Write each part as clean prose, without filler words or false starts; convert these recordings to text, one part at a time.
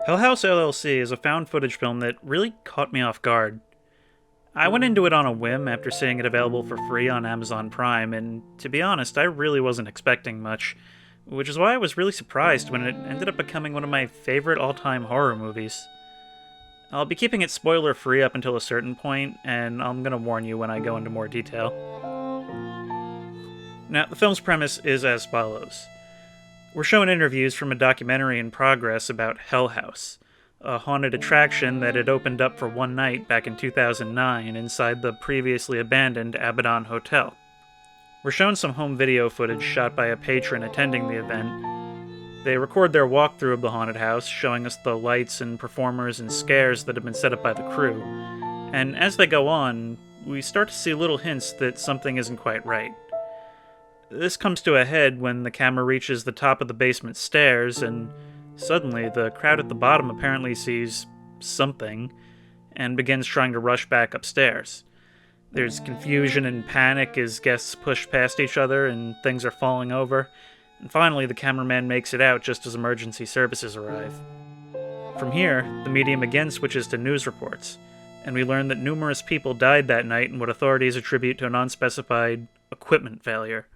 Hell House LLC is a found footage film that really caught me off guard. I went into it on a whim after seeing it available for free on Amazon Prime, and to be honest, I really wasn't expecting much, which is why I was really surprised when it ended up becoming one of my favorite all time horror movies. I'll be keeping it spoiler free up until a certain point, and I'm gonna warn you when I go into more detail. Now, the film's premise is as follows. We're shown interviews from a documentary in progress about Hell House, a haunted attraction that had opened up for one night back in 2009 inside the previously abandoned Abaddon Hotel. We're shown some home video footage shot by a patron attending the event. They record their walkthrough of the haunted house, showing us the lights and performers and scares that have been set up by the crew. And as they go on, we start to see little hints that something isn't quite right. This comes to a head when the camera reaches the top of the basement stairs, and suddenly the crowd at the bottom apparently sees something and begins trying to rush back upstairs. There's confusion and panic as guests push past each other and things are falling over, and finally the cameraman makes it out just as emergency services arrive. From here, the medium again switches to news reports, and we learn that numerous people died that night in what authorities attribute to an unspecified equipment failure.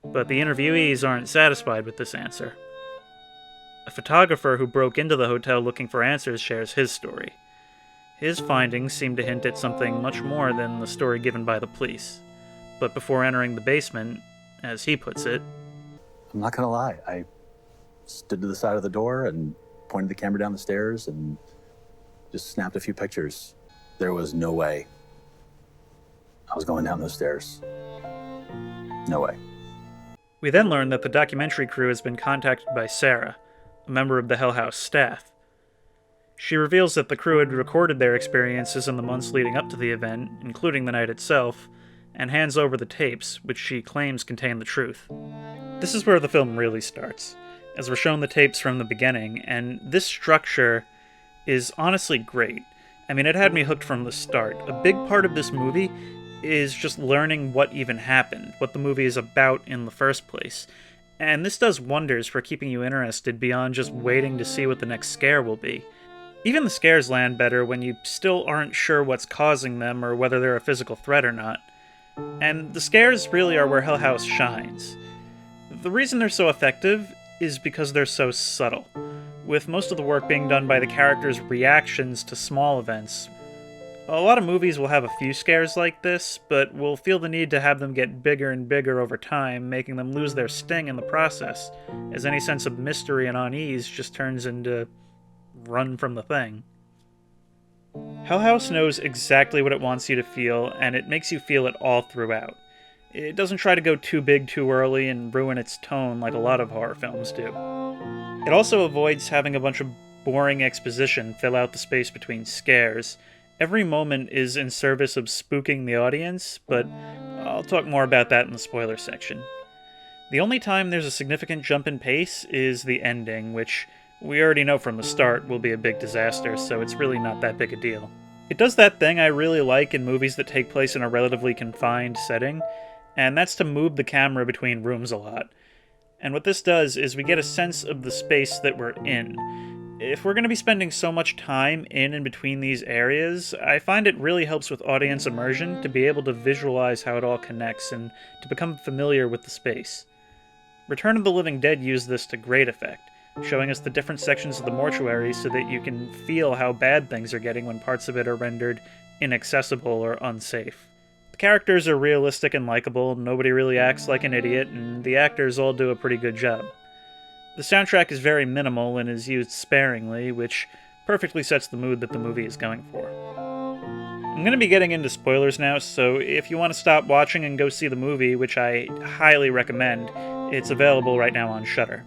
But the interviewees aren't satisfied with this answer. A photographer who broke into the hotel looking for answers shares his story. His findings seem to hint at something much more than the story given by the police. But before entering the basement, as he puts it, I'm not gonna lie, I stood to the side of the door and pointed the camera down the stairs and just snapped a few pictures. There was no way I was going down those stairs. No way. we then learn that the documentary crew has been contacted by Sarah, a member of the Hell House staff. She reveals that the crew had recorded their experiences in the months leading up to the event, including the night itself, and hands over the tapes, which she claims contain the truth. This is where the film really starts, as we're shown the tapes from the beginning, and this structure is honestly great. I mean, it had me hooked from the start. A big part of this movie is just learning what even happened, what the movie is about in the first place. And this does wonders for keeping you interested beyond just waiting to see what the next scare will be. Even the scares land better when you still aren't sure what's causing them or whether they're a physical threat or not. And the scares really are where Hell House shines. The reason they're so effective is because they're so subtle, with most of the work being done by the characters' reactions to small events. A lot of movies will have a few scares like this, but will feel the need to have them get bigger and bigger over time, making them lose their sting in the process, as any sense of mystery and unease just turns into run from the thing. Hell House knows exactly what it wants you to feel, and it makes you feel it all throughout. It doesn't try to go too big too early and ruin its tone like a lot of horror films do. It also avoids having a bunch of boring exposition fill out the space between scares. Every moment is in service of spooking the audience, but I'll talk more about that in the spoiler section. The only time there's a significant jump in pace is the ending, which we already know from the start will be a big disaster, so it's really not that big a deal. It does that thing I really like in movies that take place in a relatively confined setting, and that's to move the camera between rooms a lot. And what this does is we get a sense of the space that we're in. If we're going to be spending so much time in and between these areas, I find it really helps with audience immersion to be able to visualize how it all connects and to become familiar with the space. Return of the Living Dead used this to great effect, showing us the different sections of the mortuary so that you can feel how bad things are getting when parts of it are rendered inaccessible or unsafe. The characters are realistic and likable, nobody really acts like an idiot, and the actors all do a pretty good job. The soundtrack is very minimal and is used sparingly, which perfectly sets the mood that the movie is going for. I'm going to be getting into spoilers now, so if you want to stop watching and go see the movie, which I highly recommend, it's available right now on Shudder.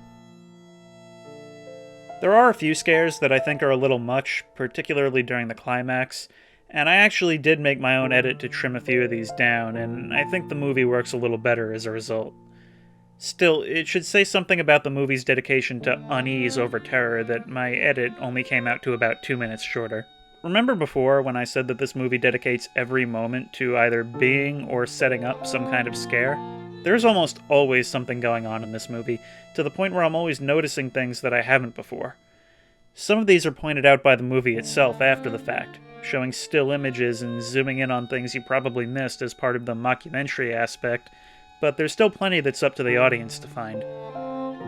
There are a few scares that I think are a little much, particularly during the climax, and I actually did make my own edit to trim a few of these down, and I think the movie works a little better as a result. Still, it should say something about the movie's dedication to unease over terror that my edit only came out to about 2 minutes shorter. Remember before when I said that this movie dedicates every moment to either being or setting up some kind of scare? There's almost always something going on in this movie, to the point where I'm always noticing things that I haven't before. Some of these are pointed out by the movie itself after the fact, showing still images and zooming in on things you probably missed as part of the mockumentary aspect, but there's still plenty that's up to the audience to find.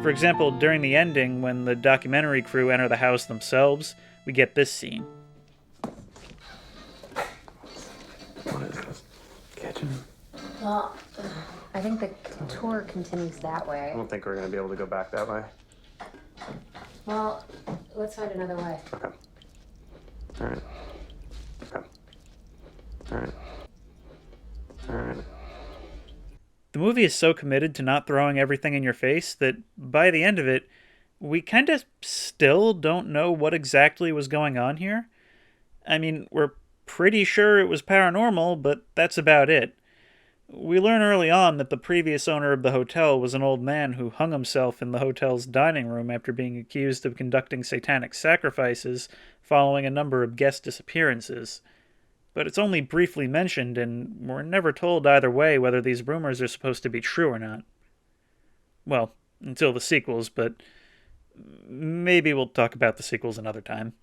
For example, during the ending, when the documentary crew enter the house themselves, we get this scene. What is this? Kitchen? Well, I think the tour continues that way. I don't think we're gonna be able to go back that way. Well, let's find another way. Okay. Alright. Okay. Alright. Alright. The movie is so committed to not throwing everything in your face that by the end of it, we kind of still don't know what exactly was going on here. I mean, we're pretty sure it was paranormal, but that's about it. We learn early on that the previous owner of the hotel was an old man who hung himself in the hotel's dining room after being accused of conducting satanic sacrifices following a number of guest disappearances. But it's only briefly mentioned, and we're never told either way whether these rumors are supposed to be true or not. Well, until the sequels, but maybe we'll talk about the sequels another time.